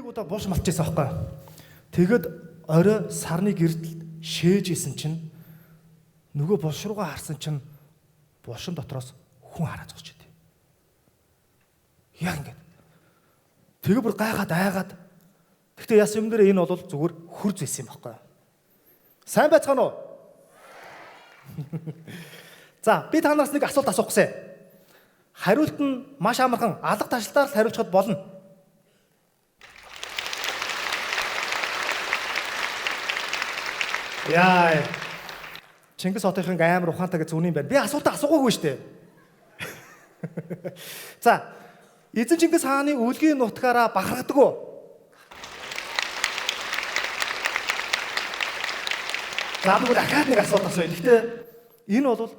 удаа бууш малтчихсан байхгүй. Тэгэд орой сарны гэрдэл шээж исэн чинь нөгөө булш руугаа харсан чинь булшин дотроос хүн хараад зогсож идэв. Яг ингээд. Тэгээ бүр гайхаад айгаад. Гэхдээ яс юм дээр энэ бол зүгээр хурц байсан юм байхгүй. Сайн байцгаана уу? За, би та нараас нэг асуулт асуух гэсэн. Хариулт нь маш амархан алга ташлаар хариулцахад болно. Яа. Чингис хотынхан амар ухаантай гэж зүний байна. Би асуултаа асуугаагүй шүү дээ. За, эзэн Чингис хааны үлгийн нутгаараа бахархдаг уу? За, би дахиад нэг асуулт асууя. Гэхдээ энэ бол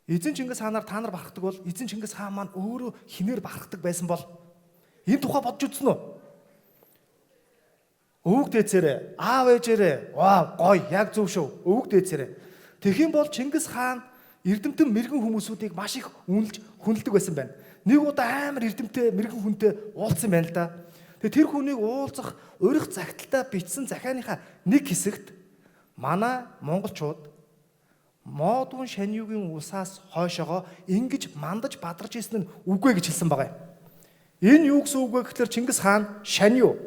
эзэн Чингис хаанаар та нар бахархдаг бол эзэн Чингис хаан маань өөрөө хинээр бахархдаг байсан бол энэ тухай бодж үзсэн үү? Өвөг дээдсэрээ, аав ээжээрээ, ваа гой, яг зөв шүү. Өвөг дээдсэрээ. Тэгэх юм бол Чингис хаан эрдэмтэн мэрэгэн хүмүүсүүдийг маш их хүндэлдэг байсан байна. Нэг удаа амар эрдэмтэй мэрэгэн хүнтэй уулзсан байна л да. Тэгээ тэр хүнийг уулзах урих загталтаа бичсэн захианыхаа нэг хэсэгт манай монголчууд модун шаниугийн усаас хойшоогоо ингэж мандаж бадарч ирсэн нь үгүй гэж хэлсэн байгаа юм. Энэ юу гэсэн үг вэ гэхээр Чингис хаан шаниу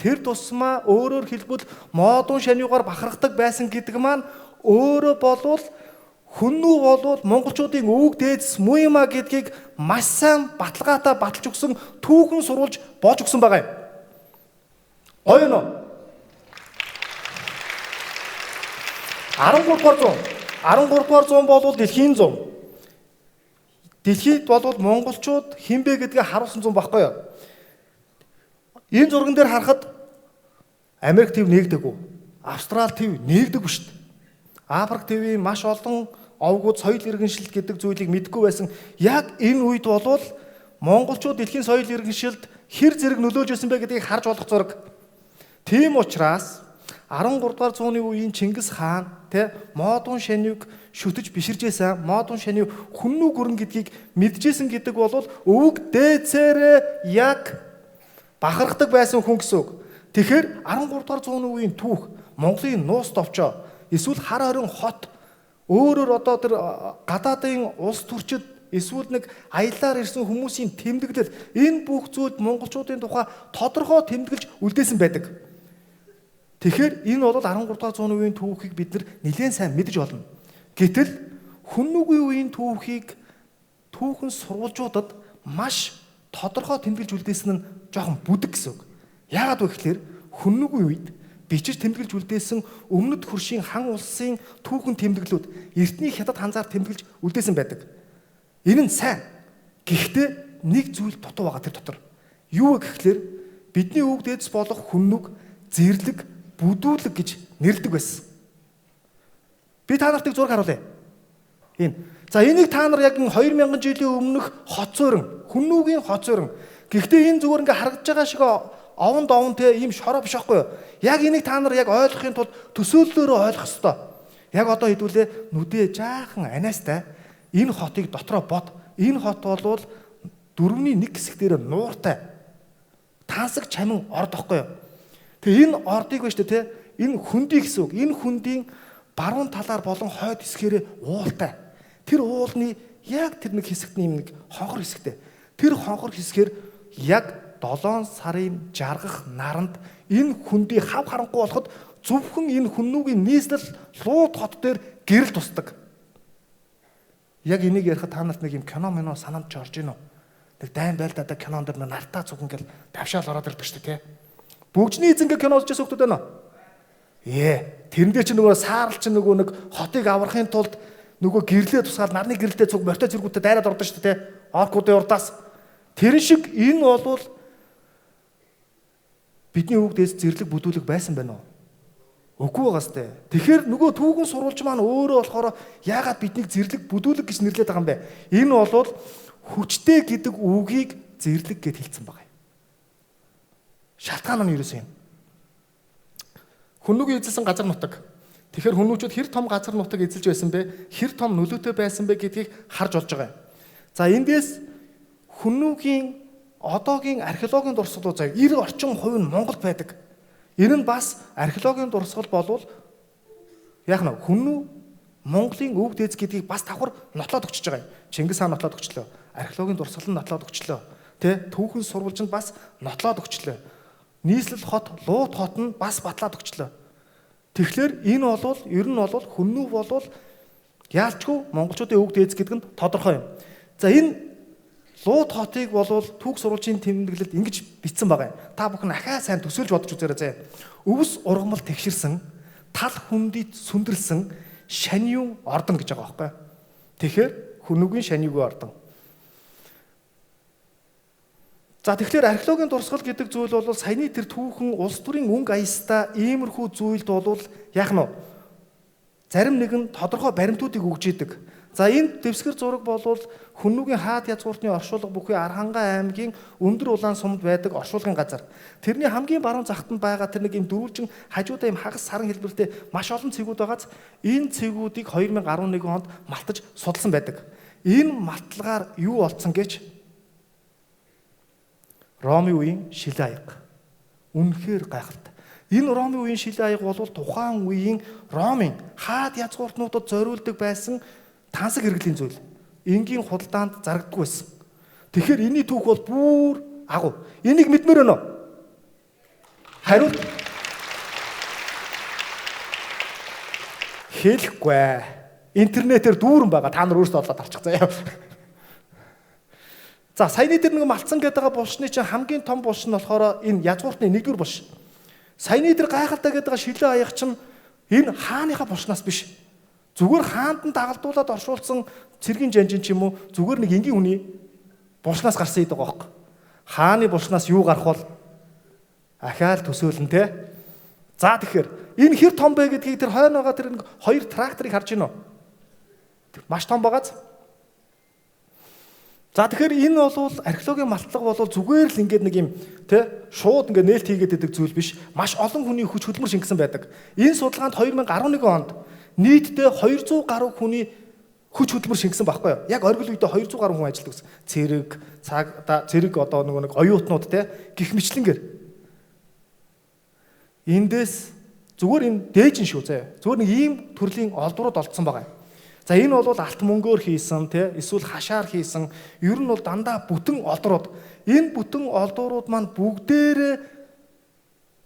тэр тусмаа өөрөөр хэлбэл модун шаниугаар бахархдаг байсан гэдэг маань өөрөө болвол хүннүү болвол монголчуудын өвөг дээдс муу юма гэдгийг маш сайн баталгаатай баталж өгсөн түүхэн сурвалж боож өгсөн байгаа юм. Гоё нөө. 13-р зуун болвол дэлхийн зуун. Дэлхийд болвол монголчууд хинбэ гэдгийг харуулсан зуун баггүй юу? Энэ зурган дээр харахад Америк төв нээгдэггүй. Австрали төв нээгдэггүй шүү дээ. Африк төвийн маш олон овгууд соёл иргэншилт гэдэг зүйлийг мэдгүй байсан. Яг энэ үед болвол монголчууд дэлхийн соёл иргэншилд хэр зэрэг нөлөөлж байсан бэ гэдгийг харж болох зураг. Тийм учраас 13-р зууны үеийн Чингис хаан модун шаниуг шүтэж биширжсэн, модун шаниу хүннүү гүрэн гэдгийг мэджсэн гэдэг бол өвөг дээдсээрээ яг бахархдаг байсан хүн гэсэн үг. Тэгэхээр 13-р зууны үеийн түүх Монголын нуус товчоо эсвэл хар хорин хот өөрөөр одоо тэр гадаадын улс төрчид эсвэл нэг аяллаар ирсэн хүмүүсийн тэмдэглэл энэ бүх зүйлд монголчуудын тухай тодорхой тэмдэглэж үлдээсэн байдаг. Тэгэхээр энэ бол 13-р зууны үеийн түүхийг бид нэлээд сайн мэдэж олно. Гэтэл хүннүгийн үеийн түүхийг түүхэн сурвалжуудад маш тодорхой тэмдэглэж үлдээсэн нь жоохон бүдэг гэсэн үг. Яагаад вэ гэхээр хүннүгийн үед бичиж тэмдэглэж үлдээсэн өмнөд хөршийн хан улсын түүхэн тэмдэглэлүүд эртний хятад ханзаар тэмдэглэж үлдээсэн байдаг. Энэ нь сайн. Гэхдээ нэг зүйл дутуу байгаа тэр дотор. Юу вэ гэхээр бидний өвөг дээдс болох хүннүг зэрлэг бүдүүлэг гэж нэрлэдэг байсан. Би та нарт зураг харуулъя. Энэ. За энийг та нар яг 2000 жилийн өмнөх хот зөрөн, хүннүүгийн хот зөрөн. Гэхдээ энэ зүгээр ингээ харагдаж байгаа шиг овон те ийм шороо биш байхгүй юу? Яг энийг та нар яг ойлгохын тулд төсөөллөөрөө ойлгох ёстой. Яг одоо хэдүүлээ нүдээ жаахан анаастай энэ хотыг дотроо бод. Энэ хот болвол 4-ний 1 хэсэг дээр нууртай тансаг чамин орд байхгүй юу? Тэгээ энэ ордыг ба штэ те энэ хүндий гэсэн үг. Энэ хүндийн баруун талаар болон хойд хэсгээрээ уултай. Тэр уулны яг тэр нэг хэсэгт нэг хонхор хэсэгтэй. Тэр хонхор хэсгээр яг 7 сарын жаргах наранд энэ хүндий хав харанхуй болоход зөвхөн энэ хүннүүгийн нийслэл лууд хот дээр гэрэл тусдаг. Яг энийг ярихад та нарт нэг юм кино санаанд орж ийн үү? Нэг дайн байлдаа кинонд дэр нартаа цуг ингээл давшаал ороод ирдэг шүү дээ, тий. Бүгжний эзэнгээ кино үзэж байгаа хүмүүс байна уу? Тэрэн дээр чи нөгөө саарл чи нөгөө нэг хотыг аврахын тулд нөгөө гэрлээ тусгаал нарны гэрэлтэй цуг морьтой зэргүүтээ дайраад ордог шүү дээ, тий. Оркуудын урдаас. Тэрэн шиг энэ бол бидний өвөг дээдс зэрлэг бүдүүлэг байсан байна уу? Үгүй байгаас тээ. Тэгэхээр нөгөө түүхэн сурвалж маань өөрөө болохоор яагаад биднийг зэрлэг бүдүүлэг гэж нэрлэдэг байгаа юм бэ? Энэ бол хүчтэй гэдэг үгийг зэрлэг гэж хэлсэн байгаа юм. Шалтгаан нь ерөөсөө юм. Хүннүгийн эзэлсэн газар нутаг. Тэгэхээр хүннүүчүүд хэр том газар нутаг эзэлж байсан бэ? Хэр том нөлөөтэй байсан бэ гэдгийг харж олж байгаа юм. За эндээс хүннүүгийн одоогийн археологийн дурсгалууд заяа 90% нь Монголд байдаг. Энэ нь бас археологийн дурсгал болвол яг нь хүн Монголын өв дээдс гэдгийг бас давхар нотлоод өгчөж байгаа юм. Чингис хаан нотлоод өчлөө. Археологийн дурсгал нь нотлоод өчлөө. Тэ түүхэн сурвалжинд бас нотлоод өчлөө. Нийслэл хот, Лууд хот нь бас батлаад өчлөө. Тэгэхээр энэ бол ер нь бол хүннүү бол яалчгүй монголчуудын өв дээдс гэдэг нь тодорхой юм. За энэ Лууд хотыг бол түүх сурвалжийн тэмдэглэлд ингэж бичсэн байгаа юм. Та бүхэн ахаа сайн төсөөлж бодож үзээрэй зэ. Өвс ургамал тэгширсэн, тал хүндийд сүндэрлсэн шаниун ордон гэж байгаа байхгүй. Тэгэхээр хүнүүгийн шаниугийн ордон. За тэгэхээр археологийн дурсгал гэдэг зүйл бол саяны тэр түүхэн улс төрийн өнгө аястаа иймэрхүү зүйлд бол яах нь зарим нэгэн тодорхой баримтуудыг өгж идэг. За энэ дэвсгэр зураг бол хүннүүгийн хаад язгууртны оршуулга бүхий Архангай аймгийн Өндөр Улаан сумд байдаг оршуулгын газар. Тэрний хамгийн баруун захад нь байгаа тэр нэг юм дөрвөлжин хажуудаа юм хагас саран хэлбэртэй маш олон цэгүүд байгааз энэ цэгүүдийг 2011 онд малтаж судалсан байдаг. Энэ малталгаар юу олдсон гэж Ромын үеийн шилэн аяга. Үнэхээр гайхалтай. Энэ Ромын үеийн шилэн аяга бол тухайн үеийн Ромын хаад язгууртнуудад зориулдаг байсан тансаг хэрэглийн зүйл. Энгийн худалдаанд зарагддаг байсан. Тэгэхээр энэний түүх бол бүр агуу. Энийг мэдмээр байна уу? Хариулт хэлэхгүй. Интернетээр дүүрэн байгаа. Та нар өөрсдөө олоод авчих заяа. За саяны дээр нэг малтсан гэдэг байгаа булшны чинь хамгийн том булш нь болохоор энэ язгууртны 1-р булш. Саяны дээр гайхалтай гэдэг байгаа шилэн аяг чинь энэ хааныхаа булшнаас биш. Зүгээр хаанд нь дагалдуулаад оршуулсан цэргийн жанжин ч юм уу зүгээр нэг энгийн хүний булшнаас гарсан идэг байгаа байхгүй. Хааны булшнаас юу гарах бол ахаал төсөөлн те. За тэгэхээр энэ хэр том бэ гэдгийг тэр хойно байгаа тэр нэг 2 тракторыг харж байна уу? Маш том байгааз. За тэгэхээр энэ бол археологийн малтлага бол зүгээр л ингээд нэг юм те шууд ингээд нээлт хийгээд байдаг зүйл биш. Маш олон хүний хүч хөдөлмөр шингэсэн байдаг. Энэ судалгаанд 2011 онд нийтдээ 200 гаруй хүний хүч хөдөлмөр шингэсэн байхгүй юу? Яг оргил үедээ 200 гаруй хүн ажилладаг гэсэн. Цэрэг одоо нэг оюутнууд те гих мэтлэнгээр. Эндээс зүгээр энэ дээжин шүү зэ. Зүгээр нэг ийм төрлийн олдврууд олдсон байгаа юм. За энэ бол алт мөнгөөр хийсэн те эсвэл хашаар хийсэн ер нь бол дандаа бүтэн олдврууд. Энэ бүтэн олдврууд маань бүгдээрээ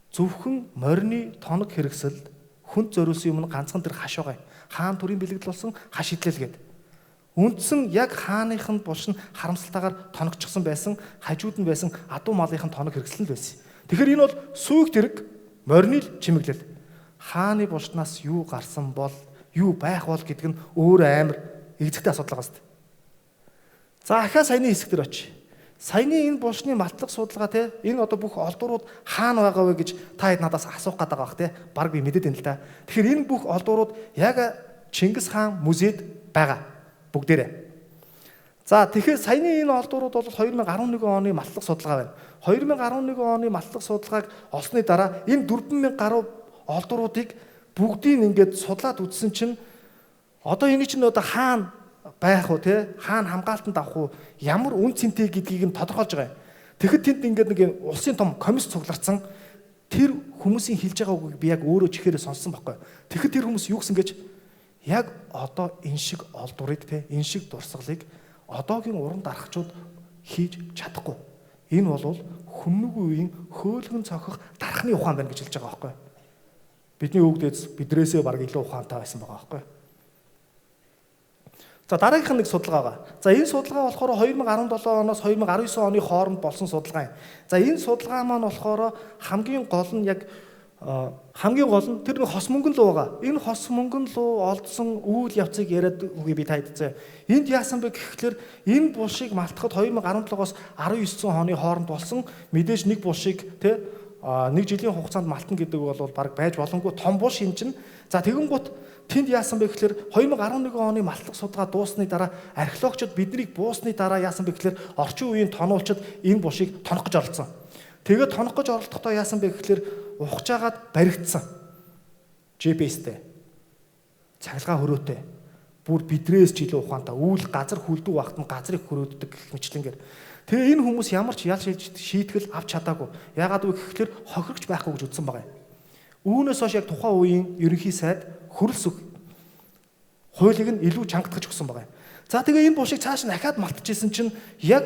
зөвхөн морины тоног хэрэгсэлд хүнд зориулсан юм нь ганцхан тэр хаш байгаа юм. Хаан төрийн бэлэгдэл болсон хаш идлэл гээд. Үндсэн яг хааныхын булш нь харамсалтайгаар тоногчсон байсан, хажууд нь байсан адуу малынхын тоног хэрэгсэл нь байсан. Тэгэхээр энэ бол сүйх тэрэг морины чимэглэл. Хааны булшнаас юу гарсан бол юу байх бол гэдэг нь өөр амар эгзэгтэй асуудал байгаа шүү дээ. За ахаа саяны хэсэг дээр очие. Саяны энэ булшны малтлах судалгаа те энэ одоо бүх олдврууд хаана байгаа вэ гэж та хэд надаас асуух гээд байгаа бах те баг би мэдээд байна л да. Тэгэхээр энэ бүх олдврууд яг Чингис хаан музейд байгаа бүгдээрээ. За тэгэхээр саяны энэ олдврууд бол 2011 оны малтлах судалгаа байна. 2011 оны малтлах судалгааг олсны дараа энэ 4000 гаруй олдвруудыг бүгдийг ингээд судлаад үзсэн чинь одоо энэ чинь одоо хаана байх уу те хаана хамгаалтанд авах уу ямар үн цэнтэй гэдгийг нь тодорхойлж байгаа юм. Тэгэхэд тэнд ингээд нэг улсын том комисс цугларсан тэр хүмүүсийн хэлж байгаа үгийг би яг өөрөө чихээрээ сонссон байхгүй. Тэгэхэд тэр хүмүүс юу гэсэн гэж яг одоо энэ шиг олдврыг те энэ шиг дурсгалыг одоогийн уран дарахчууд хийж чадахгүй. Энэ бол хүннүгийн үеийн хөөлгөн цохих дарахны ухаан байна гэж хэлж байгаа байхгүй. Бидний өвгдөөс бидрээсээ баг илүү ухаантай байсан байгаа байхгүй. За дараагийнх нь нэг судалгаа байгаа. За энэ судалгаа болохоор 2017 оноос 2019 оны хооронд болсон судалгаа юм. За энэ судалгаа маань болохоор хамгийн гол нь тэр нэг хос мөнгөн луу байгаа. Энэ хос мөнгөн луу олдсон үйл явцыг яриад үгүй би тайлбарлая. Энд яасан бэ гэхлээр энэ булшийг малтахад 2017-оос 19 оны хооронд болсон мэдээж нэг булшийг нэг жилийн хугацаанд малтна гэдэг бол баг байж боломгүй том булш юм чинь. За тэгэнгუთ тэнд яасан бэ гэхээр 2011 оны малтлах судалгаа дуусны дараа археологчид биднийг буусны дараа яасан бэ гэхээр орчин үеийн тонуулчид энэ булшийг тонох гэж оролцсон. Тэгээд тонох гэж оролдохдоо яасан бэ гэхээр ухажгаад баригдсан. GPS-тэй. Цахилгаан хөрөөтэй. бүр бидрээс ч илүү ухаантай үйл газар хүлдэг багт нь газрыг хөрөөддөг гэх мэтлэнгээр. Тэгээ энэ хүмүүс ямар ч ял шийтгэл авч чадаагүй. Яагаад вэ гэхээр хохирогч байхгүй гэж үзсэн байгаа юм. Үүнээс хойш яг тухайн үеийн ерөнхий сайд хөрөлс хуулийг нь илүү чангатгаж өгсөн байгаа юм. За тэгээ энэ булшийг цааш нь дахиад малтчихсэн чинь яг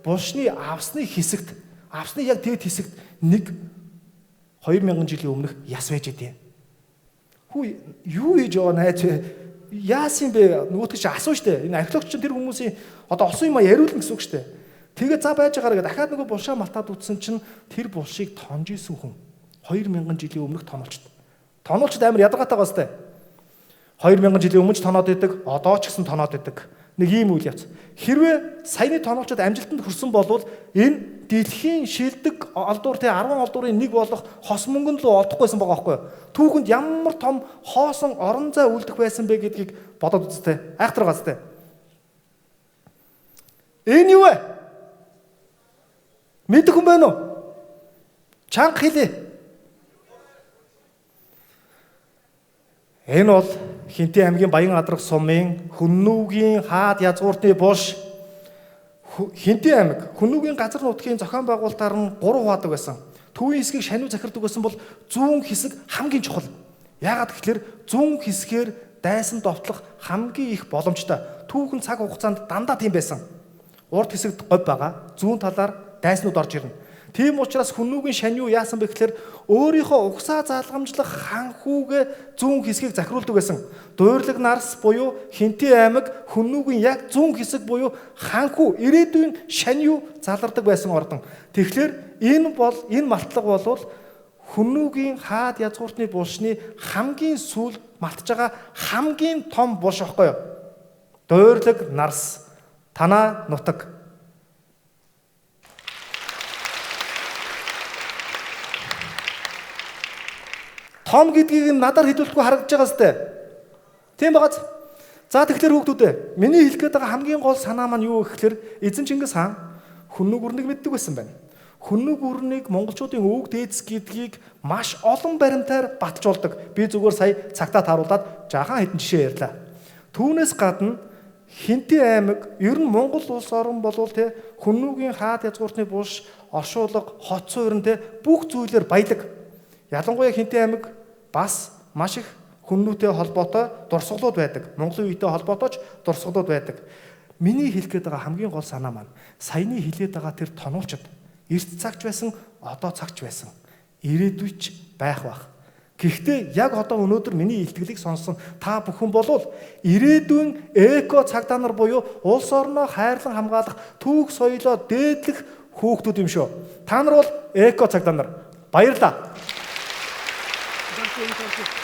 булшны авсны хэсэгт авсны яг дээд хэсэгт нэг 2000 жилийн өмнөх яс байж идэв. Хүү юу хийж байгаа найз яасан бэ? Нөгөөдгөө чи асуу штэ. Энэ археологч чинь тэр хүмүүсийн одоо олсон юм яриулна гэсэн үг штэ. Тэгээ за байж байгаараа дахиад нөгөө булшаа малтаад утсан чинь тэр булшийг тонж исэн хүн 2000 жилийн өмнөх тоноолчд. Тоноолчд амар ядаргаатай байгаа штэ. 2000 жилийн өмнө ч тоноод идэг, одоо ч гэсэн тоноод идэг. Нэг ийм үйл явц. Хэрвээ саяны тоноолчд амжилтанд хүрсэн бол энэ дэлхийн шилдэг олдуур те 10 олдуурын нэг болох хос мөнгөн рүү олдохгүйсэн байгаа байхгүй юу? Түүхэнд ямар том хоосон орон зай үлдэх байсан бэ гэдгийг бодоод үзтээ. Айхтар гацтай. Энэ юу вэ? Мэдэх хүн байна уу? Чанга хэлээ. Энэ бол Хинтээ аймгийн Баян Адрах сумын Хүннүүгийн хаад язгууртны булш. Хинтээ аймаг Хүннүүгийн газар нутгийн зохион байгуулалтаар нь 3 хуваадаг байсан. Төвийн хэсгийг шаниу захирдаг байсан бол зүүн хэсэг хамгийн чухал. Яагаад гэвэл зүүн хэсгээр дайсан довтлох хамгийн их боломжтой. Түүхэн цаг хугацаанд дандаа тийм байсан. Урд хэсэгт говь байгаа, зүүн талаар дайснууд орж ирнэ. Тийм учраас Хүннүүгийн шаниу яасан бэ гэхээр өөрийнхөө угсаа залгамжлах ханхүүгээ зүүн хэсгийг захируулдаг байсан. Дуурлаг нарс буюу Хинтээ аймаг Хүннүүгийн яг зүүн хэсэг буюу ханхүү ирээдүйн шаниу залардаг байсан ордон. Тэгэхээр энэ малтлага бол Хүннүүгийн хаад язгууртны булшны хамгийн сүүлд малтж байгаа хамгийн том булш байхгүй юу? Дуурлаг нарс танаа нутаг. Том гэдгийг надаар хэлүүлдэггүй харагдаж байгаа сте. Тийм багаз. За тэгэхээр хүүхдүүдээ миний хэлэх гээд байгаа хамгийн гол санаа маань юу гэхээр Эзэн Чингис хаан Хүннүг үрнийг мэддэг байсан байна. Хүннүг үрнийг монголчуудын өвөг дээдс гэдгийг маш олон баримтаар батжуулдаг. Би зүгээр сая цагтаа тааруулаад жаахан хэдэн жишээ ярьлаа. Түүнээс гадна Хинтээ аймаг ер нь Монгол улс орн болвол те Хүннүүгийн хаад язгууртны булш, оршуулга, хот суурин те бүх зүйлээр баялаг. Ялангуяа Хинтээ аймаг бас маш их хүннүүтэй холбоотой дурсгалууд байдаг. Монголын үетэй холбоотойч дурсгалууд байдаг. Миний хэлэх гээд байгаа хамгийн гол санаа маань саяны хэлээд байгаа тэр тоноолчд эрт цагч байсан, одоо цагч байсан. Ирээдүйч байх бах. Гэхдээ яг одоо өнөөдөр миний илтгэлийг сонссон та бүхэн болвол ирээдүйн эко цагдаа нар буюу улс орноо хайрлан хамгаалах түүх соёлоо дээдлэх хүүхдүүд юм шүү. Та нар бол эко цагдаа нар. Баярлалаа. Thank you.